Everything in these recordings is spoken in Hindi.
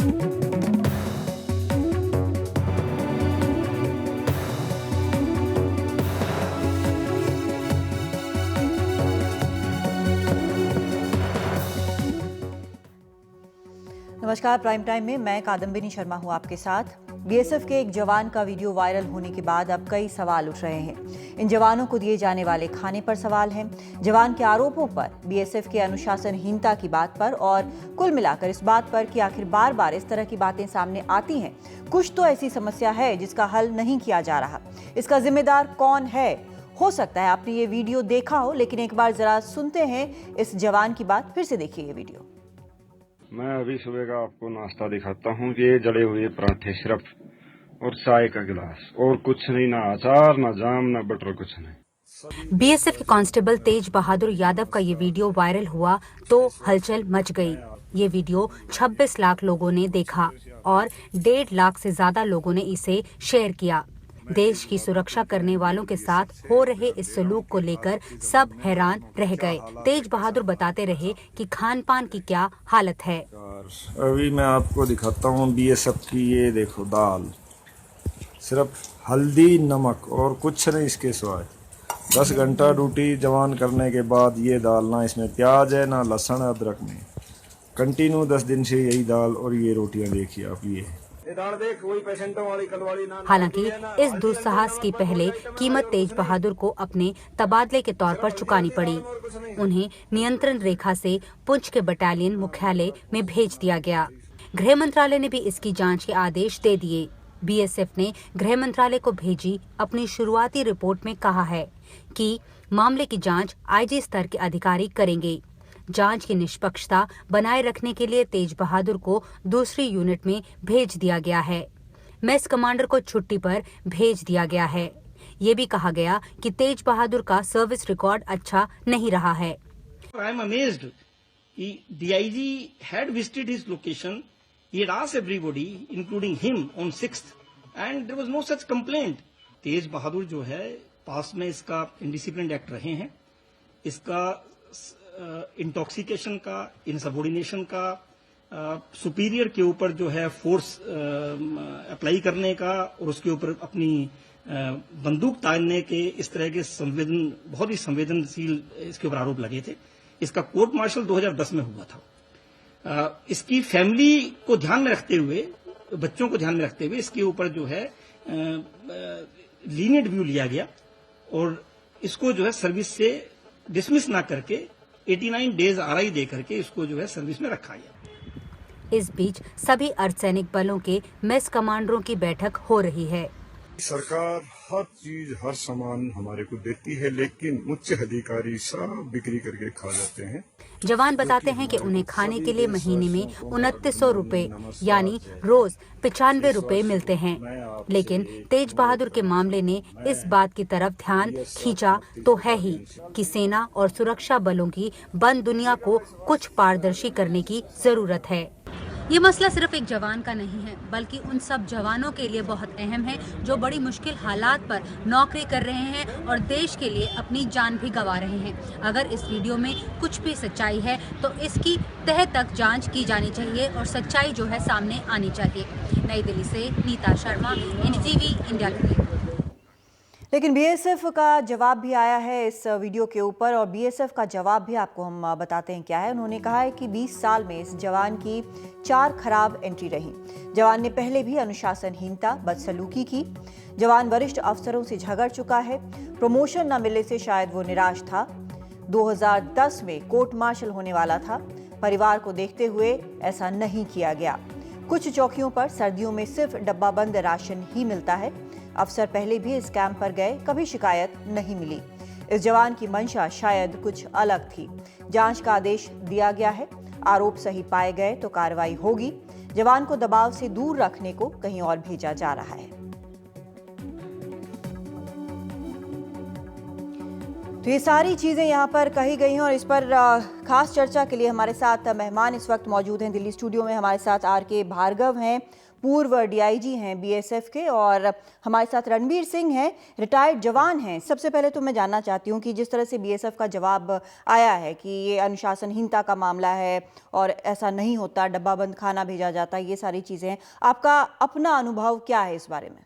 नमस्कार, प्राइम टाइम में मैं कादम्बिनी शर्मा हूं आपके साथ। बीएसएफ के एक जवान का वीडियो वायरल होने के बाद अब कई सवाल उठ रहे हैं। इन जवानों को दिए जाने वाले खाने पर सवाल हैं, जवान के आरोपों पर, बीएसएफ के अनुशासनहीनता की बात पर और कुल मिलाकर इस बात पर कि आखिर बार बार इस तरह की बातें सामने आती हैं। कुछ तो ऐसी समस्या है जिसका हल नहीं किया जा रहा। इसका जिम्मेदार कौन है? हो सकता है आपने ये वीडियो देखा हो, लेकिन एक बार जरा सुनते हैं इस जवान की बात। फिर से देखिए ये वीडियो। मैं अभी सुबह का आपको नाश्ता दिखाता हूँ। ये जले हुए पराठे सिर्फ और चाय का गिलास, और कुछ नहीं, ना अचार, ना जाम, ना बटर, कुछ नहीं। बीएसएफ के कांस्टेबल तेज बहादुर यादव का ये वीडियो वायरल हुआ तो हलचल मच गई। ये वीडियो 26 लाख लोगों ने देखा और 1.5 लाख से ज्यादा लोगों ने इसे शेयर किया। देश की सुरक्षा करने वालों के साथ हो रहे इस सलूक को लेकर सब हैरान रह गए। तेज बहादुर बताते रहे कि खान पान की क्या हालत है। अभी मैं आपको दिखाता हूँ बीएसएफ की, ये देखो दाल, सिर्फ हल्दी नमक और कुछ नहीं इसके सिवाय। 10 घंटा ड्यूटी जवान करने के बाद ये दाल, ना इसमें प्याज है, ना लहसुन अदरक नहीं। कंटिन्यू 10 दिन से यही दाल और ये रोटियां देखिए आप। ये हालांकि इस दुस्साहस की पहले कीमत तेज बहादुर को अपने तबादले के तौर पर चुकानी पड़ी। उन्हें नियंत्रण रेखा से पुंछ के बटालियन मुख्यालय में भेज दिया गया। गृह मंत्रालय ने भी इसकी जांच के आदेश दे दिए। बीएसएफ ने गृह मंत्रालय को भेजी अपनी शुरुआती रिपोर्ट में कहा है कि मामले की जांच आईजी स्तर के अधिकारी करेंगे। जांच की निष्पक्षता बनाए रखने के लिए तेज बहादुर को दूसरी यूनिट में भेज दिया गया है। मेस कमांडर को छुट्टी पर भेज दिया गया है। ये भी कहा गया कि तेज बहादुर का सर्विस रिकॉर्ड अच्छा नहीं रहा है। I am amazed. DIG had visited his location. He had asked everybody, including him, on 6th, and there was no such complaint. तेज बहादुर जो है, पास में इसका इंडिसिप्लिन एक्ट रहे हैं, इसका इंटॉक्सिकेशन का, इनसबॉर्डिनेशन का, सुपीरियर के ऊपर जो है फोर्स अप्लाई करने का और उसके ऊपर अपनी बंदूक तानने के, इस तरह के बहुत ही संवेदनशील इसके ऊपर आरोप लगे थे। इसका कोर्ट मार्शल 2010 में हुआ था। इसकी फैमिली को ध्यान में रखते हुए, बच्चों को ध्यान में रखते हुए इसके ऊपर जो है लीनियंट व्यू लिया गया और इसको जो है सर्विस से डिसमिस ना करके 89 डेज आरआई दे करके इसको जो है सर्विस में रखा गया। इस बीच सभी अर्धसैनिक बलों के मेस कमांडरों की बैठक हो रही है। सरकार हर चीज, हर सामान हमारे को देती है, लेकिन उच्च अधिकारी सब बिक्री करके खा जाते हैं। जवान बताते हैं कि उन्हें खाने के लिए महीने में 2900 रुपए यानी रोज 95 रुपए मिलते हैं। लेकिन तेज बहादुर के मामले ने इस बात की तरफ ध्यान खींचा तो है ही कि सेना और सुरक्षा बलों की बंद दुनिया को कुछ पारदर्शी करने की जरूरत है। ये मसला सिर्फ एक जवान का नहीं है, बल्कि उन सब जवानों के लिए बहुत अहम है जो बड़ी मुश्किल हालात पर नौकरी कर रहे हैं और देश के लिए अपनी जान भी गंवा रहे हैं। अगर इस वीडियो में कुछ भी सच्चाई है तो इसकी तह तक जांच की जानी चाहिए और सच्चाई जो है सामने आनी चाहिए। नई दिल्ली से नीता शर्मा, एनडीटीवी इंडिया के लिए। लेकिन बीएसएफ का जवाब भी आया है इस वीडियो के ऊपर, और बीएसएफ का जवाब भी आपको हम बताते हैं क्या है। उन्होंने कहा है कि 20 साल में इस जवान की 4 खराब एंट्री रही। जवान ने पहले भी अनुशासनहीनता, बदसलूकी की। जवान वरिष्ठ अफसरों से झगड़ चुका है। प्रमोशन न मिलने से शायद वो निराश था। 2010 में कोर्ट मार्शल होने वाला था। परिवार को देखते हुए ऐसा नहीं किया गया। कुछ चौकियों पर सर्दियों में सिर्फ डब्बाबंद राशन ही मिलता है। अफसर पहले भी इस कैंप पर गए, कभी शिकायत नहीं मिली। इस जवान की मंशा शायद कुछ अलग थी। जांच का आदेश दिया गया है। आरोप सही पाए गए तो कार्रवाई होगी। जवान को दबाव से दूर रखने को कहीं और भेजा जा रहा है। तो ये सारी चीज़ें यहाँ पर कही गई हैं और इस पर खास चर्चा के लिए हमारे साथ मेहमान इस वक्त मौजूद हैं। दिल्ली स्टूडियो में हमारे साथ आर.के. भार्गव हैं, पूर्व डीआईजी हैं बीएसएफ के, और हमारे साथ रणवीर सिंह हैं, रिटायर्ड जवान हैं। सबसे पहले तो मैं जानना चाहती हूँ कि जिस तरह से बीएसएफ का जवाब आया है कि ये अनुशासनहीनता का मामला है और ऐसा नहीं होता, डब्बाबंद खाना भेजा जाता है, ये सारी चीज़ें हैं, आपका अपना अनुभव क्या है इस बारे में?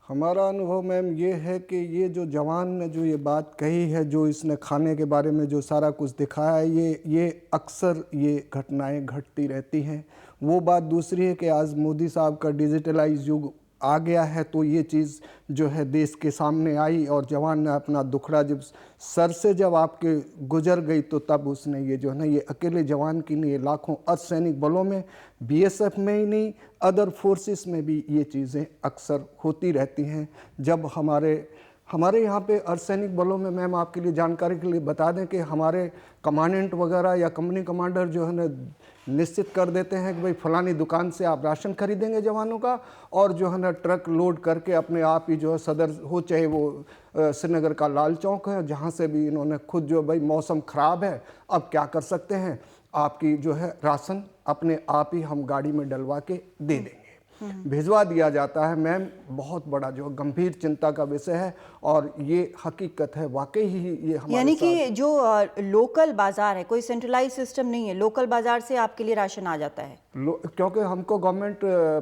हमारा अनुभव मैम ये है कि ये जो जवान ने जो ये बात कही है, जो इसने खाने के बारे में जो सारा कुछ दिखाया है, ये अक्सर ये घटनाएं घटती रहती हैं। वो बात दूसरी है कि आज मोदी साहब का डिजिटलाइज युग आ गया है, तो ये चीज़ जो है देश के सामने आई और जवान ने अपना दुखड़ा जब सर से जब आपके गुजर गई तो तब उसने ये जो है ना, ये अकेले जवान की नहीं, ये लाखों अर्धसैनिक बलों में, बीएसएफ में ही नहीं, अदर फोर्सेस में भी ये चीज़ें अक्सर होती रहती हैं। जब हमारे यहाँ पे अर्धसैनिक बलों में, मैम आपके लिए जानकारी के लिए बता दें कि हमारे कमांडेंट वगैरह या कंपनी कमांडर जो है ना निश्चित कर देते हैं कि भाई फलानी दुकान से आप राशन खरीदेंगे जवानों का, और जो है ना ट्रक लोड करके अपने आप ही जो है सदर हो, चाहे वो श्रीनगर का लाल चौक है, जहाँ से भी इन्होंने खुद जो भाई मौसम ख़राब है, अब क्या कर सकते हैं, आपकी जो है राशन अपने आप ही हम गाड़ी में डलवा के दे देंगे, भिजवा दिया जाता है। मैम बहुत बड़ा जो गंभीर चिंता का विषय है और ये हकीकत है, वाकई ही ये हमारे यानी कि जो लोकल बाजार है, कोई सेंट्रलाइज सिस्टम नहीं है, लोकल बाजार से आपके लिए राशन आ जाता है? क्योंकि हमको government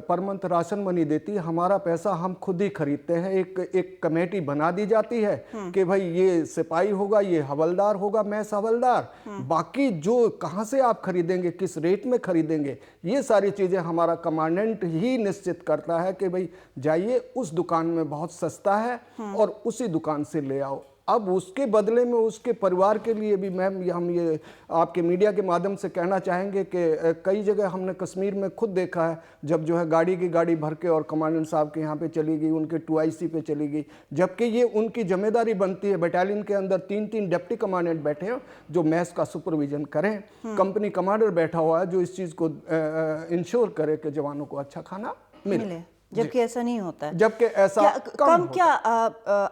per month ration money देती है, हमारा पैसा हम खुद ही खरीदते हैं। एक कमेटी बना दी जाती है कि भाई ये सिपाही होगा, ये हवलदार होगा, मैस हवलदार, बाकी जो कहाँ से आप खरीदेंगे, किस रेट में खरीदेंगे, ये सारी चीज़ें हमारा कमांडेंट ही निश्चित करता है कि भाई जाइए उस दुकान में बहुत सस्ता है और उसी दुकान से ले आओ। अब उसके बदले में उसके परिवार के लिए भी मैम हम ये आपके मीडिया के माध्यम से कहना चाहेंगे कि कई जगह हमने कश्मीर में खुद देखा है, जब जो है गाड़ी की गाड़ी भर के और कमांडेंट साहब के यहाँ पे चली गई, उनके 2IC पे चली गई, जबकि ये उनकी जिम्मेदारी बनती है। बटालियन के अंदर 3-3 डिप्टी कमांडेंट बैठे हैं जो मैस का सुपरविजन करें, कंपनी कमांडर बैठा हुआ है जो इस चीज़ को इंश्योर करे कि जवानों को अच्छा खाना मिले, जबकि ऐसा नहीं होता है। जबकि ऐसा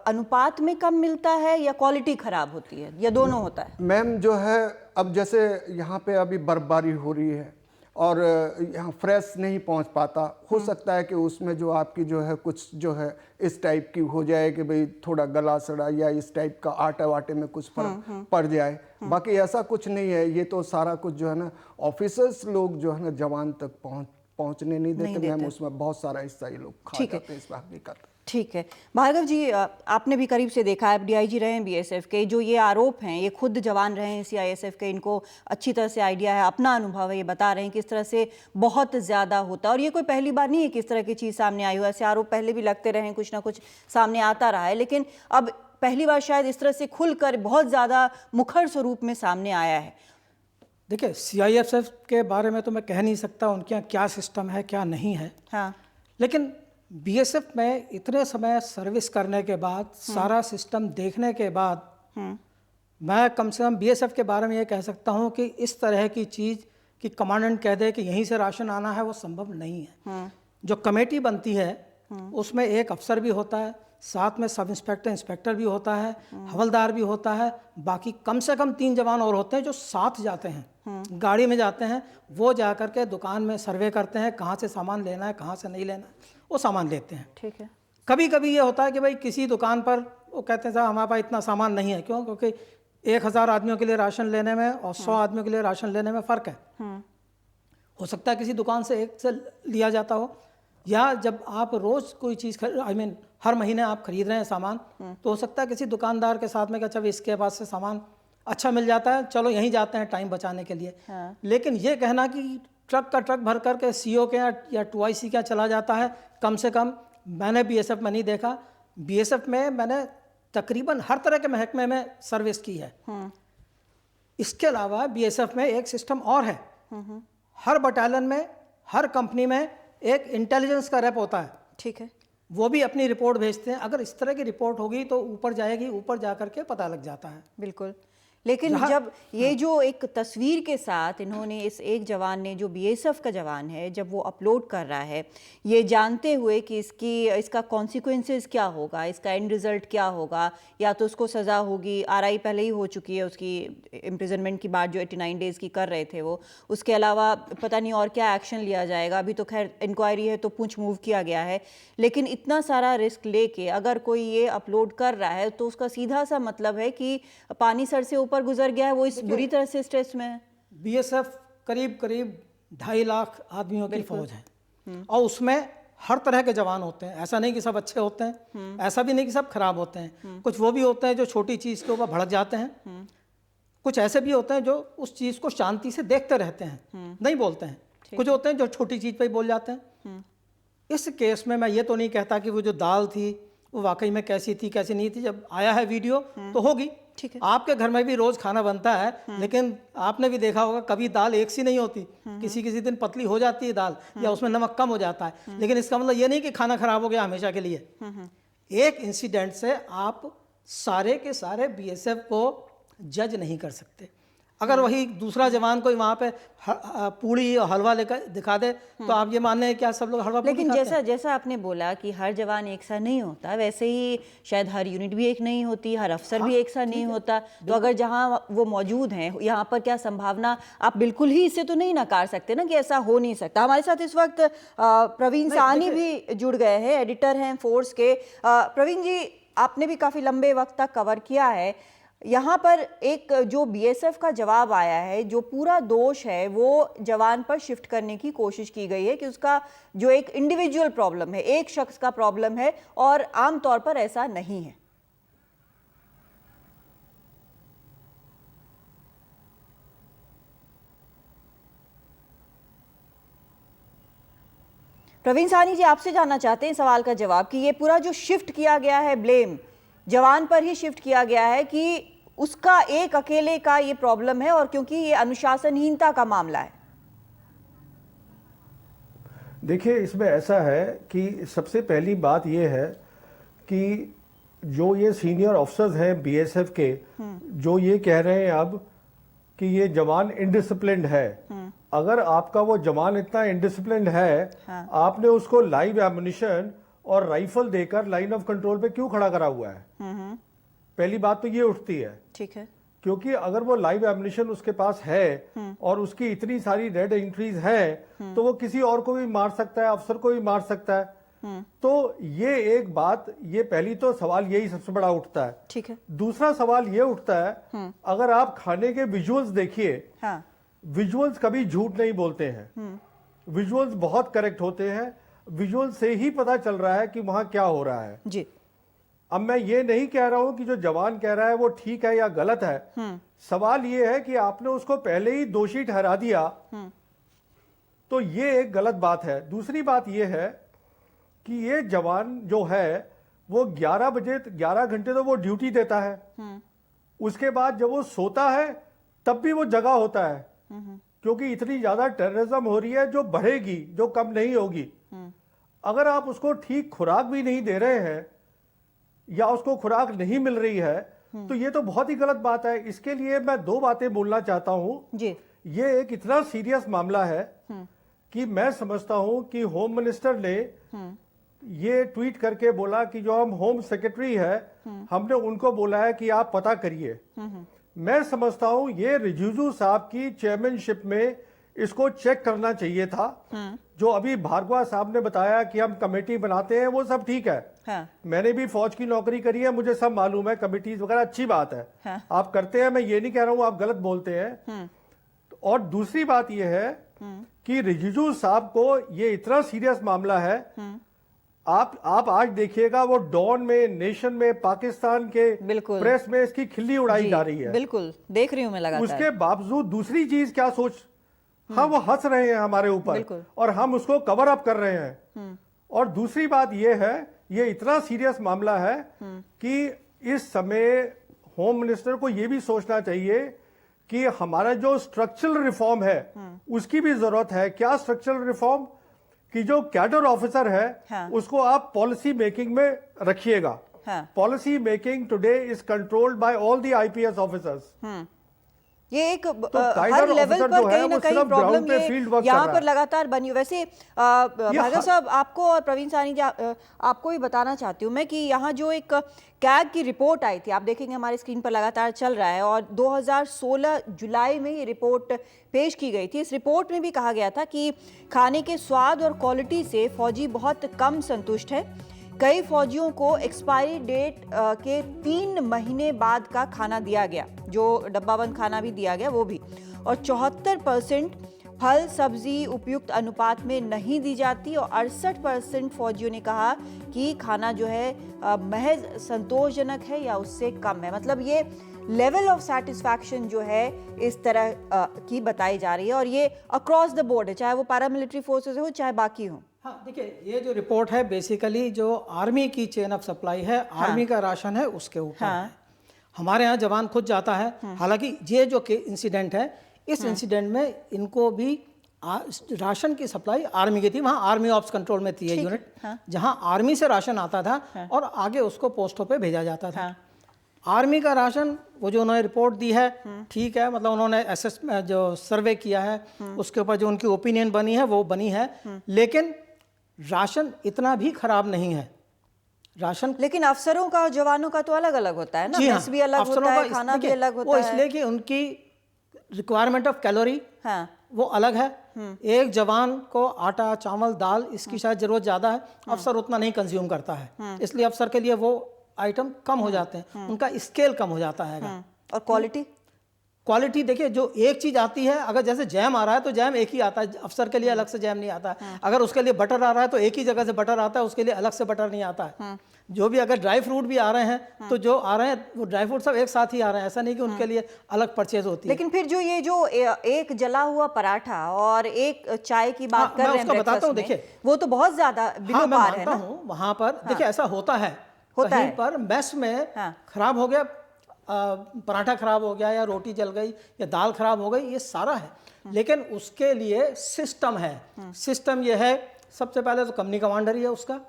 अनुपात में कम मिलता है या क्वालिटी खराब होती है या दोनों होता है? मैम जो है अब जैसे यहाँ पे अभी बर्फबारी हो रही है और यहाँ फ्रेश नहीं पहुँच पाता, हो सकता है कि उसमें जो आपकी जो है कुछ जो है इस टाइप की हो जाए कि भाई थोड़ा गला सड़ा या इस टाइप का आटे वाटे में कुछ फर्क पड़ जाए, बाकी ऐसा कुछ नहीं है। ये तो सारा कुछ जो है ना ऑफिसर्स लोग जो है ना जवान तक पहुंचने नहीं देते मैम, उसमें बहुत सारा हिस्सा ये लोग खा जाते हैं इस हकीकत। ठीक है भार्गव जी, आपने भी करीब से देखा है, डीआईजी रहे हैं बीएसएफ के, जो ये आरोप हैं, ये खुद जवान रहे हैं सीआईएसएफ के, इनको अच्छी तरह से आइडिया है, अपना अनुभव है, ये बता रहे हैं कि इस तरह से बहुत ज़्यादा होता है और ये कोई पहली बार नहीं है कि इस तरह की चीज़ सामने आई हो। ऐसे आरोप पहले भी लगते रहे हैं, कुछ ना कुछ सामने आता रहा है, लेकिन अब पहली बार शायद इस तरह से खुलकर बहुत ज़्यादा मुखर स्वरूप में सामने आया है। देखिए सीआईएसएफ के बारे में तो मैं कह नहीं सकता उनके यहाँ क्या सिस्टम है क्या नहीं है, हाँ, लेकिन बीएसएफ में इतने समय सर्विस करने के बाद, सारा सिस्टम देखने के बाद, मैं कम से कम बीएसएफ के बारे में ये कह सकता हूँ कि इस तरह की चीज़ कि कमांडेंट कह दे कि यहीं से राशन आना है, वो संभव नहीं है। जो कमेटी बनती है उसमें एक अफसर भी होता है, साथ में सब इंस्पेक्टर, इंस्पेक्टर भी होता है, हवलदार भी होता है, बाकी कम से कम 3 जवान और होते हैं जो साथ जाते हैं, गाड़ी में जाते हैं, वो जा कर के दुकान में सर्वे करते हैं, कहाँ से सामान लेना है, कहाँ से नहीं लेना है, वो सामान लेते हैं। ठीक है। कभी कभी ये होता है कि भाई किसी दुकान पर वो कहते हैं साहब हमारे पास इतना सामान नहीं है, क्यों? क्योंकि 1000 आदमियों के लिए राशन लेने में और 100 आदमियों के लिए राशन लेने में फ़र्क है। हो सकता है किसी दुकान से एक से लिया जाता हो, या जब आप रोज़ कोई चीज़ हर महीने आप खरीद रहे हैं सामान, तो हो सकता है किसी दुकानदार के साथ में कि अच्छा इसके पास से सामान अच्छा मिल जाता है, चलो यहीं जाते हैं टाइम बचाने के लिए। लेकिन ये कहना कि ट्रक का ट्रक भर करके सीओ के या 2IC का चला जाता है, कम से कम मैंने बीएसएफ में नहीं देखा। बीएसएफ में मैंने तकरीबन हर तरह के महकमे में सर्विस की है। इसके अलावा बीएसएफ में एक सिस्टम और है, हर बटालियन में, हर कंपनी में एक इंटेलिजेंस का रेप होता है। ठीक है। वो भी अपनी रिपोर्ट भेजते हैं, अगर इस तरह की रिपोर्ट होगी तो ऊपर जाएगी, ऊपर जा करके पता लग जाता है। बिल्कुल, लेकिन जब ये जो एक तस्वीर के साथ इन्होंने इस एक जवान ने जो बीएसएफ का जवान है जब वो अपलोड कर रहा है ये जानते हुए कि इसका कॉन्सिक्वेंसेस क्या होगा, इसका एंड रिजल्ट क्या होगा, या तो उसको सज़ा होगी, आरआई पहले ही हो चुकी है उसकी इम्प्रिजनमेंट की बात जो 89 डेज़ की कर रहे थे वो, उसके अलावा पता नहीं और क्या एक्शन लिया जाएगा। अभी तो खैर इंक्वायरी है तो पूंछ मूव किया गया है, लेकिन इतना सारा रिस्क लेके अगर कोई ये अपलोड कर रहा है तो उसका सीधा सा मतलब है कि पानी सर से ऊपर गुजर गया है, वो इस बुरी तरह से स्ट्रेस में है। बीएसएफ करीब 2.5 लाख आदमियों की फौज है और उसमें हर तरह के जवान होते हैं। ऐसा नहीं कि सब अच्छे होते हैं, ऐसा भी नहीं कि सब खराब होते हैं। कुछ वो भी होते हैं जो छोटी चीज़ के ऊपर भड़क जाते हैं, कुछ ऐसे भी होते हैं जो उस चीज़ को शांति से देखते रहते हैं, नहीं बोलते हैं। कुछ होते हैं जो छोटी चीज़ पे ही बोल जाते हैं। इस केस में मैं ये तो नहीं कहता कि वो जो दाल थी वो वाकई में कैसी थी कैसी नहीं थी। जब आया है वीडियो तो होगी, ठीक है। आपके घर में भी रोज खाना बनता है, लेकिन आपने भी देखा होगा कभी दाल एक सी नहीं होती, किसी दिन पतली हो जाती है दाल या उसमें नमक कम हो जाता है। लेकिन इसका मतलब ये नहीं कि खाना खराब हो गया हमेशा के लिए। एक इंसिडेंट से आप सारे के सारे बीएसएफ को जज नहीं कर सकते। अगर वही दूसरा जवान कोई वहाँ पे पूड़ी और हलवा लेकर दिखा दे तो आप ये मान रहे हैं क्या सब लोग हलवा पूड़ी लेकिन खाते हैं? जैसा आपने बोला कि हर जवान एक सा नहीं होता, वैसे ही शायद हर यूनिट भी एक नहीं होती, हर अफसर भी एक सा नहीं होता। तो अगर जहां वो मौजूद हैं यहाँ पर क्या संभावना, आप बिल्कुल ही इससे तो नहीं नकार सकते ना कि ऐसा हो नहीं सकता। हमारे साथ इस वक्त प्रवीण साहनी भी जुड़ गए हैं, एडिटर हैं फोर्स के। प्रवीण जी, आपने भी काफ़ी लंबे वक्त तक कवर किया है। यहाँ पर एक जो बीएसएफ का जवाब आया है, जो पूरा दोष है वो जवान पर शिफ्ट करने की कोशिश की गई है कि उसका जो एक इंडिविजुअल प्रॉब्लम है, एक शख्स का प्रॉब्लम है, और आम तौर पर ऐसा नहीं है। प्रवीण साहनी जी, आपसे जानना चाहते हैं सवाल का जवाब कि ये पूरा जो शिफ्ट किया गया है, ब्लेम जवान पर ही शिफ्ट किया गया है कि उसका एक अकेले का ये प्रॉब्लम है, और क्योंकि ये अनुशासनहीनता का मामला है। देखिए, इसमें ऐसा है कि सबसे पहली बात ये है कि जो ये सीनियर ऑफिसर्स हैं बीएसएफ के, जो ये कह रहे हैं अब कि ये जवान इनडिसिप्लिन्ड है। अगर आपका वो जवान इतना इनडिसिप्लिन्ड है, आपने उसको लाइव एमुनिशन और राइफल देकर लाइन ऑफ कंट्रोल पे क्यों खड़ा करा हुआ है? पहली बात तो ये उठती है। ठीक है। क्योंकि अगर वो लाइव एमुनिशन उसके पास है और उसकी इतनी सारी रेड एंट्रीज है तो वो किसी और को भी मार सकता है, अफसर को भी मार सकता है। तो ये एक बात, ये पहली तो सवाल यही सबसे बड़ा उठता है। ठीक है। दूसरा सवाल ये उठता है, अगर आप खाने के विजुअल्स देखिए, हाँ। विजुअल्स कभी झूठ नहीं बोलते हैं, विजुअल्स बहुत करेक्ट होते हैं। विजुअल से ही पता चल रहा है कि वहां क्या हो रहा है जी। अब मैं ये नहीं कह रहा हूं कि जो जवान कह रहा है वो ठीक है या गलत है। सवाल ये है कि आपने उसको पहले ही दोषी ठहरा दिया, तो ये एक गलत बात है। दूसरी बात ये है कि ये जवान जो है वो 11 घंटे तो वो ड्यूटी देता है, उसके बाद जब वो सोता है तब भी वो जगा होता है, क्योंकि इतनी ज्यादा टेररिज्म हो रही है जो बढ़ेगी, जो कम नहीं होगी। अगर आप उसको ठीक खुराक भी नहीं दे रहे हैं या उसको खुराक नहीं मिल रही है तो ये तो बहुत ही गलत बात है। इसके लिए मैं दो बातें बोलना चाहता हूं जी। ये एक इतना सीरियस मामला है कि मैं समझता हूं कि होम मिनिस्टर ने ये ट्वीट करके बोला कि जो हम होम सेक्रेटरी है हमने उनको बोला है कि आप पता करिए। मैं समझता हूं ये रिजिजू साहब की चेयरमैनशिप में इसको चेक करना चाहिए था। जो अभी भार्गवा साहब ने बताया कि हम कमेटी बनाते हैं, वो सब ठीक है। हाँ। मैंने भी फौज की नौकरी करी है, मुझे सब मालूम है, कमेटीज वगैरह अच्छी बात है। हाँ। आप करते हैं, मैं ये नहीं कह रहा हूं आप गलत बोलते हैं। और दूसरी बात ये है कि रिजिजू साहब को ये इतना सीरियस मामला है। आप आज देखिएगा वो डॉन में, नेशन में, पाकिस्तान के प्रेस में इसकी खिल्ली उड़ाई जा रही है। बिल्कुल देख रही हूं मैं लगातार। उसके बावजूद दूसरी चीज क्या सोच, हाँ वो हंस रहे हैं हमारे ऊपर और हम उसको कवर अप कर रहे हैं। और दूसरी बात यह है, ये इतना सीरियस मामला है कि इस समय होम मिनिस्टर को यह भी सोचना चाहिए कि हमारा जो स्ट्रक्चरल रिफॉर्म है उसकी भी जरूरत है। क्या स्ट्रक्चरल रिफॉर्म? कि जो कैडर ऑफिसर है हाँ। उसको आप पॉलिसी मेकिंग में रखिएगा। Policy making today is controlled by all the IPS officers. ये एक काइडर हर लेवल ऑफिसर पर जो है कहीं ना वो कहीं सिर्फ प्रॉब्लम ग्राउंड पे ये फील्ड वर्क कर यहाँ रहा पर है। लगातार बनी। वैसे भार्गव साहब, आपको और प्रवीण साहनी जी, आपको भी बताना चाहती हूँ मैं कि यहाँ जो एक कैग की रिपोर्ट आई थी, आप देखेंगे हमारी स्क्रीन पर लगातार चल रहा है, और 2016 जुलाई में ये रिपोर्ट पेश की गई थी। इस रिपोर्ट में भी कहा गया था कि खाने के स्वाद और क्वालिटी से फौजी बहुत कम संतुष्ट है। कई फौजियों को एक्सपायरी डेट के 3 महीने बाद का खाना दिया गया, जो डब्बाबंद खाना भी दिया गया वो भी, और 74% फल सब्जी उपयुक्त अनुपात में नहीं दी जाती, और 68% फौजियों ने कहा कि खाना जो है महज संतोषजनक है या उससे कम है। मतलब ये लेवल ऑफ सेटिस्फैक्शन जो है इस तरह की बताई जा रही है, और ये अक्रॉस द बोर्ड है, चाहे वो पैरामिलिट्री फोर्सेस हो चाहे बाकी हो। हाँ, देखिए, ये जो रिपोर्ट है बेसिकली जो आर्मी की चेन ऑफ सप्लाई है, आर्मी का राशन है उसके ऊपर है। हमारे यहाँ जवान खुद जाता है। हालांकि ये जो इंसिडेंट है, इस इंसिडेंट में इनको भी राशन की सप्लाई आर्मी की थी। वहाँ आर्मी ऑप्स कंट्रोल में थी ये यूनिट, जहाँ आर्मी से राशन आता था और आगे उसको पोस्टों पे भेजा जाता था। आर्मी का राशन, वो जो उन्होंने रिपोर्ट दी है, ठीक है, मतलब उन्होंने जो सर्वे किया है उसके ऊपर जो उनकी ओपिनियन बनी है वो बनी है, लेकिन राशन इतना भी खराब नहीं है। राशन, लेकिन अफसरों का और जवानों का तो अलग अलग होता है ना, जी हाँ, मेस भी अलग अफसरों होता है, का खाना भी अलग होता वो है। इसलिए कि उनकी रिक्वायरमेंट ऑफ कैलोरी वो अलग है। एक जवान को आटा चावल दाल इसकी शायद जरूरत ज्यादा है, अफसर उतना नहीं कंज्यूम करता है, इसलिए अफसर के लिए वो आइटम कम हो जाते हैं, उनका स्केल कम हो जाता है। और क्वालिटी देखिए, जो एक चीज आती है, अगर जैसे जैम आ रहा है तो जैम एक ही आता है, अफसर के लिए अलग से जैम नहीं आता है। अगर उसके लिए बटर आ रहा है तो एक ही जगह से बटर आता है, उसके लिए अलग से बटर नहीं आता है। जो भी अगर ड्राई फ्रूट भी आ रहे हैं तो जो आ रहे हैं वो ड्राई फ्रूट सब एक साथ ही आ रहे हैं, ऐसा नहीं कि उनके लिए अलग परचेज होती है। लेकिन फिर जो ये जो एक जला हुआ पराठा और एक चाय की बात कर रहे हैं, बताता हूँ, देखिए वो तो बहुत ज्यादा बिलो पार है ना। वहां पर देखिए ऐसा होता है, कहीं पर मेस में खराब हो गया, पराठा खराब हो गया या रोटी जल गई या दाल खराब हो गई, ये सारा है, लेकिन उसके लिए सिस्टम है। सिस्टम ये है, सबसे पहले तो कंपनी कमांडर ही है उसका।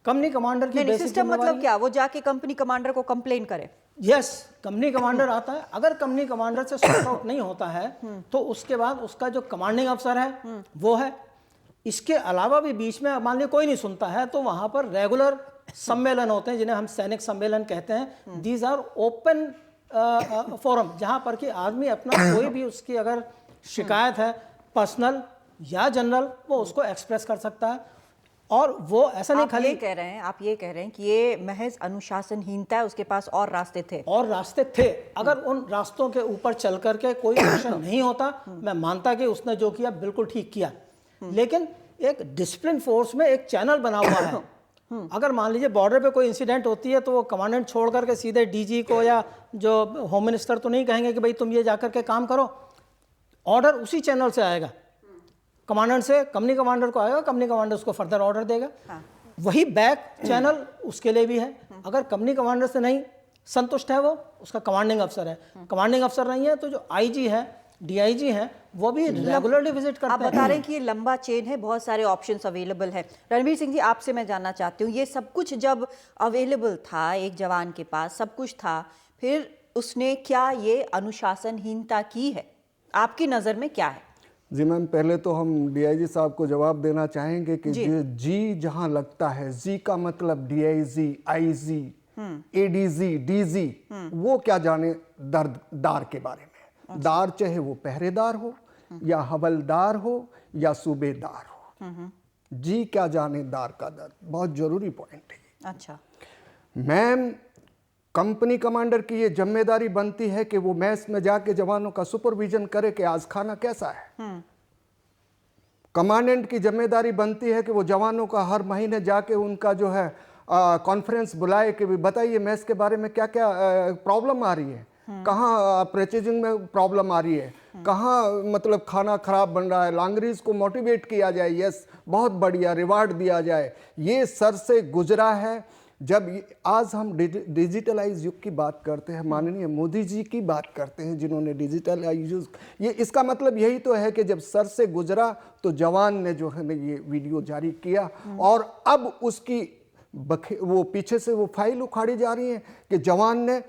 कंपनी कमांडर की बेसिक सिस्टम मतलब क्या, वो जाके कंपनी कमांडर को कंप्लेन करे? यस, कंपनी कमांडर आता है। अगर कंपनी कमांडर से सॉर्ट आउट नहीं होता है तो उसके बाद उसका जो कमांडिंग अफसर है वो है। इसके अलावा भी बीच में मान लीजिए कोई नहीं सुनता है तो वहां पर रेगुलर सम्मेलन होते हैं, जिन्हें हम सैनिक सम्मेलन कहते हैं। दीज आर ओपन फोरम, जहां पर कि आदमी अपना कोई भी उसकी अगर शिकायत है पर्सनल या जनरल, वो उसको एक्सप्रेस कर सकता है। और वो ऐसा नहीं खाली आप ये कह रहे हैं कि ये महज अनुशासनहीनता है, उसके पास और रास्ते थे। अगर उन रास्तों के ऊपर चल करके कोई एक्शन नहीं होता, मैं मानता कि उसने जो किया बिल्कुल ठीक किया, लेकिन एक डिसिप्लिन फोर्स में एक चैनल बना हुआ है। अगर मान लीजिए बॉर्डर पे कोई इंसिडेंट होती है तो वो कमांडेंट छोड़ करके सीधे डीजी को या जो होम मिनिस्टर तो नहीं कहेंगे कि भाई तुम ये जाकर के काम करो। ऑर्डर उसी चैनल से आएगा, कमांडेंट से कंपनी कमांडर को आएगा, कंपनी कमांडर उसको फर्दर ऑर्डर देगा। वही बैक चैनल उसके लिए भी है। अगर कंपनी कमांडर से नहीं संतुष्ट है वो, उसका कमांडिंग अफसर है, कमांडिंग अफसर नहीं है तो जो आईजी है, डीआईजी हैं, वो भी रेगुलरली विजिट करते हैं। आप बता रहे हैं कि ये लंबा चेन है, बहुत सारे ऑप्शंस अवेलेबल है। रणवीर सिंह जी, आपसे मैं जानना चाहती हूँ, ये सब कुछ जब अवेलेबल था, एक जवान के पास सब कुछ था, फिर उसने क्या ये अनुशासनहीनता की है? आपकी नज़र में क्या है? जी मैम, पहले तो हम डीआईजी साहब को जवाब देना चाहेंगे कि जी जहां लगता है, जी का मतलब डीआईजी, आईजी, एडीजी, डीजी, वो क्या जाने दार के बारे में। दार चाहे वो पहरेदार हो या हवलदार हो या सूबेदार हो, जी क्या जाने दार का दर्द। बहुत जरूरी पॉइंट है। अच्छा मैम, कंपनी कमांडर की ये जिम्मेदारी बनती है कि वो मैस में जाके जवानों का सुपरविजन करे कि आज खाना कैसा है। कमांडेंट की जिम्मेदारी बनती है कि वो जवानों का हर महीने जाके उनका जो है कॉन्फ्रेंस बुलाए कि बताइए मैस के बारे में क्या क्या प्रॉब्लम आ रही है, कहाँ परचेजिंग में प्रॉब्लम आ रही है, कहाँ मतलब खाना खराब बन रहा है, लांगरीज को मोटिवेट किया जाए, यस बहुत बढ़िया रिवार्ड दिया जाए। ये सर से गुजरा है। जब आज हम डिजिटलाइज युग की बात करते हैं, माननीय मोदी जी की बात करते हैं जिन्होंने डिजिटलाइज, ये इसका मतलब यही तो है कि जब सर से गुजरा तो जवान ने जो है ना ये वीडियो जारी किया, और अब उसकी वो पीछे से वो फाइल उखाड़ी जा रही है कि जवान ने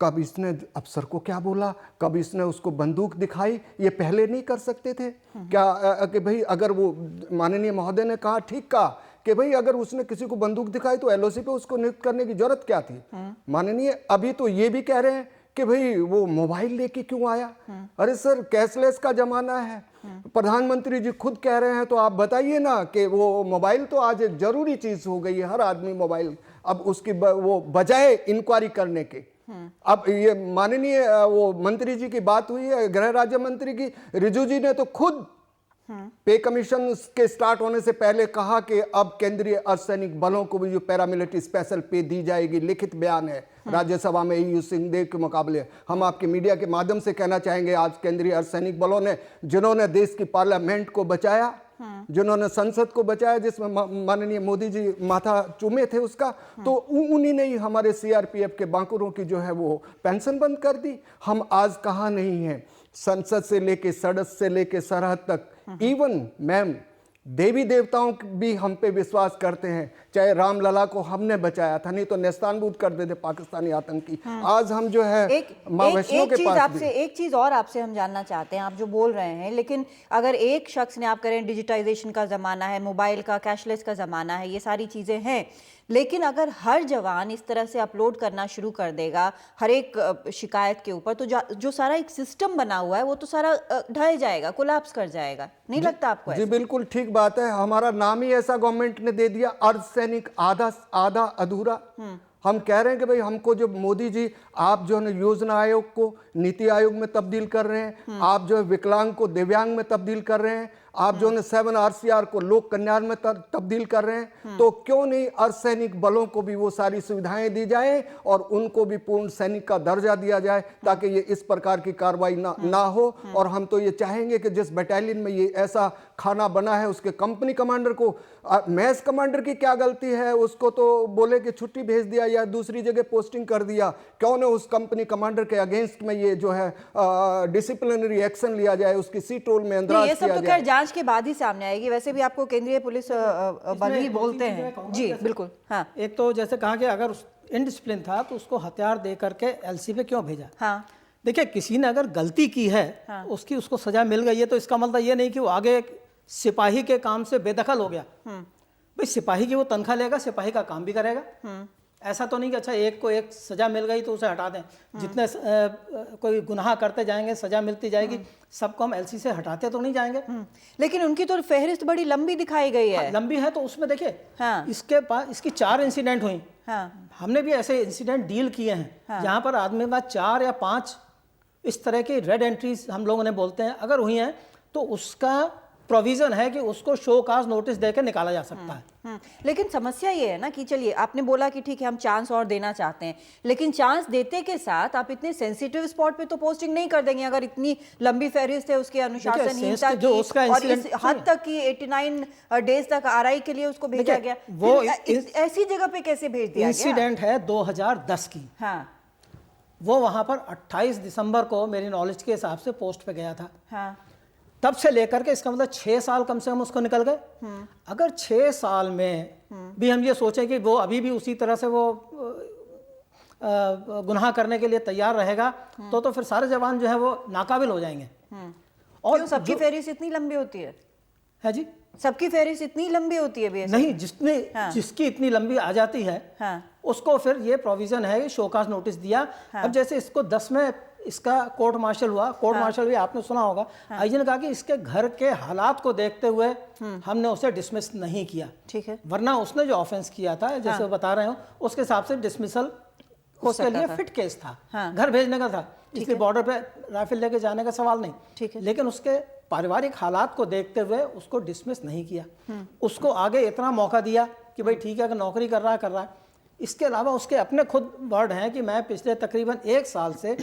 कब इसने अफसर को क्या बोला, कब इसने उसको बंदूक दिखाई, ये पहले नहीं कर सकते थे क्या? कि भाई अगर वो माननीय महोदय ने कहा, ठीक कहा कि भाई अगर उसने किसी को बंदूक दिखाई तो एलओसी पे उसको नियुक्त करने की जरूरत क्या थी? माननीय अभी तो ये भी कह रहे हैं कि भाई वो मोबाइल लेके क्यों आया? अरे सर, कैशलेस का जमाना है, प्रधानमंत्री जी खुद कह रहे हैं, तो आप बताइए ना कि वो मोबाइल तो आज एक जरूरी चीज हो गई है, हर आदमी मोबाइल। अब उसकी वो बजाय इंक्वायरी करने के, अब ये माननीय वो मंत्री जी की बात हुई है, गृह राज्य मंत्री की, रिजू जी ने तो खुद पे कमीशन के स्टार्ट होने से पहले कहा कि अब केंद्रीय अर्धसैनिक बलों को भी जो पैरामिलिट्री स्पेशल पे दी जाएगी। लिखित बयान है राज्यसभा में EU सिंहदेव के मुकाबले। हम आपके मीडिया के माध्यम से कहना चाहेंगे, आज केंद्रीय अर्धसैनिक बलों ने, जिन्होंने देश की पार्लियामेंट को बचाया, जिन्होंने संसद को बचाया, जिसमें माननीय मोदी जी माथा चूमे थे उसका, तो उन्हीं ने ही हमारे CRPF के बांकुरों की जो है वो पेंशन बंद कर दी। हम आज कहाँ नहीं है, संसद से लेके सड़क से लेके सरहद तक, इवन मैम देवी देवताओं भी हम पे विश्वास करते हैं। चाहे रामलला को हमने बचाया था, नहीं तो नेस्तानबूद कर देते पाकिस्तानी आतंकी। आज हम जो है माँ वैष्णो के पास भी। एक चीज और आपसे हम जानना चाहते हैं, आप जो बोल रहे हैं, लेकिन अगर एक शख्स ने, आप करें डिजिटाइजेशन का ज़माना है, मोबाइल का, कैशलेस का ज़माना है, ये सारी चीज़ें हैं, लेकिन अगर हर जवान इस तरह से अपलोड करना शुरू कर देगा हर एक शिकायत के ऊपर, तो जो सारा एक सिस्टम बना हुआ है वो तो सारा ढह जाएगा, कोलैप्स कर जाएगा। नहीं लगता आपको? जी बिल्कुल ठीक बात है। हमारा नाम ही ऐसा गवर्नमेंट ने दे दिया, अर्धसैनिक आधा अधूरा। हम कह रहे हैं कि भाई हमको जो मोदी जी, आप जो है योजना आयोग को नीति आयोग में तब्दील कर रहे हैं, आप जो है विकलांग को दिव्यांग में तब्दील कर रहे हैं, आप जो है 7 RCR को लोक कल्याण में तब्दील कर रहे हैं, तो क्यों नहीं अर्धसैनिक बलों को भी वो सारी सुविधाएं दी जाए और उनको भी पूर्ण सैनिक का दर्जा दिया जाए, ताकि ये इस प्रकार की कार्रवाई ना हो। और हम तो ये चाहेंगे कि जिस बटालियन में ये ऐसा खाना बना है, उसके कंपनी कमांडर को, मैस कमांडर की क्या गलती है? उसको तो बोले कि छुट्टी भेज दिया या दूसरी जगह पोस्टिंग कर दिया, क्यों न उस कंपनी कमांडर के अगेंस्ट में ये जो है डिसिप्लिनरी एक्शन लिया जाए, उसकी सीट रोल में अंदराज किया जाए। जांच के बाद ही सामने आएगी। वैसे भी आपको केंद्रीय पुलिस बल ही बोलते हैं। जी बिल्कुल। हाँ, एक तो जैसे कहा कि अगर इनडिसिप्लिन था तो उसको हथियार दे करके LC पे क्यों भेजा? हाँ, देखिए, किसी ने अगर गलती की है, उसको सजा मिल गई है, तो इसका मतलब ये नहीं कि वो आगे सिपाही के काम से बेदखल हो गया। भाई सिपाही की वो तनख्वाह लेगा, सिपाही का काम भी करेगा। ऐसा तो नहीं कि अच्छा एक को एक सजा मिल गई तो उसे हटा दें। जितने कोई गुनाह करते जाएंगे सजा मिलती जाएगी, सबको हम LC से हटाते तो नहीं जाएंगे। लेकिन उनकी तो फहरिस्त बड़ी लंबी दिखाई गई है। लंबी है तो उसमें देखिए, हाँ, इसकी 4 इंसिडेंट हुई। हाँ, हमने भी ऐसे इंसिडेंट डील किए हैं जहां पर आदमी के पास 4 या 5 इस तरह की रेड एंट्रीज हम लोगों ने बोलते हैं, अगर हुई हैं तो उसका प्रोविजन है कि उसको शो काज नोटिस देकर निकाला जा सकता है। लेकिन समस्या ये है ना कि चलिए आपने बोला कि ठीक है हम चांस और देना चाहते हैं, लेकिन चांस देते के साथ आप इतने सेंसिटिव स्पॉट पे तो पोस्टिंग नहीं कर देंगे। अगर इतनी लंबी फहरिस्त है उसके अनुशासनहीनता की और इस हद तक की 89 डेज तक RI के लिए उसको भेजा गया, वो ऐसी जगह पे कैसे भेज दिया गया? इंसिडेंट है 2010 की। हाँ, वो वहां पर 28 दिसंबर को मेरी नॉलेज के हिसाब से पोस्ट पे गया था। हाँ, तब से लेकर के इसका मतलब 6 साल कम से कम उसको निकल गए। अगर 6 साल में भी हम ये सोचें कि वो अभी भी उसी तरह से वो गुनाह करने के लिए तैयार रहेगा, तो फिर सारे जवान जो है वो नाकाबिल हो जाएंगे। और सबकी फहरिस्त इतनी लंबी होती है जी? सबकी फहरिस्त इतनी लंबी होती है? नहीं, जिसकी इतनी लंबी आ जाती है, उसको फिर ये प्रोविजन है कि शोकाज नोटिस दिया। अब जैसे इसको 10 में इसका कोर्ट मार्शल हुआ, कोर्ट मार्शल भी आपने सुना होगा। IG ने कहा कि इसके घर के हालात को देखते हुए हमने उसे डिसमिस नहीं किया। ठीक है, वरना उसने जो ऑफेंस किया था, जैसे बता रहे हो, उसके हिसाब से डिसमिसल उसके लिए फिट केस था। घर भेजने का था, इसलिए बॉर्डर पे राइफल लेके जाने का सवाल नहीं। ठीक है, लेकिन उसके पारिवारिक हालात को देखते हुए उसको डिसमिस नहीं किया। उसको आगे इतना मौका दिया कि भाई ठीक है, अगर नौकरी कर रहा है। इसके अलावा उसके अपने खुद वर्ड हैं कि मैं पिछले तकरीबन 1 साल से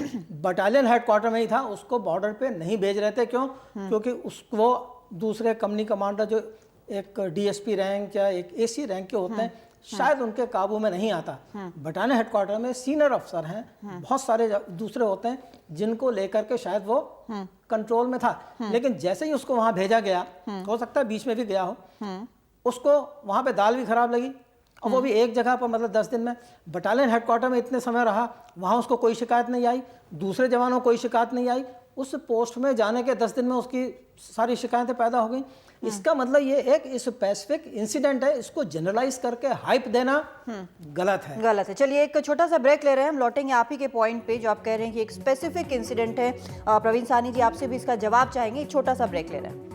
बटालियन हेडक्वार्टर में ही था, उसको बॉर्डर पे नहीं भेज रहे थे। क्यों? क्योंकि उसको दूसरे कंपनी कमांडर जो एक DSP रैंक या एक AC रैंक के होते हैं, शायद उनके काबू में नहीं आता। बटालियन हेडक्वार्टर में सीनियर अफसर हैं, बहुत सारे दूसरे होते हैं जिनको लेकर के शायद वो कंट्रोल में था। लेकिन जैसे ही उसको वहां भेजा गया, हो सकता है बीच में भी गया हो, उसको वहां पे दाल भी खराब लगी, और वो भी एक जगह पर, मतलब 10 दिन में बटालियन हेडक्वार्टर में इतने समय रहा, वहाँ उसको कोई शिकायत नहीं आई, दूसरे जवानों को कोई शिकायत नहीं आई, उस पोस्ट में जाने के 10 दिन में उसकी सारी शिकायतें पैदा हो गई। इसका मतलब ये एक स्पेसिफिक इंसिडेंट है, इसको जनरलाइज करके हाइप देना गलत है। गलत है। चलिए एक छोटा सा ब्रेक ले रहे हैं, हम लौटेंगे आप ही के पॉइंट पे जो आप कह रहे हैं कि एक स्पेसिफिक इंसिडेंट है। प्रवीण साहनी जी आपसे भी इसका जवाब चाहेंगे, एक छोटा सा ब्रेक ले रहे हैं।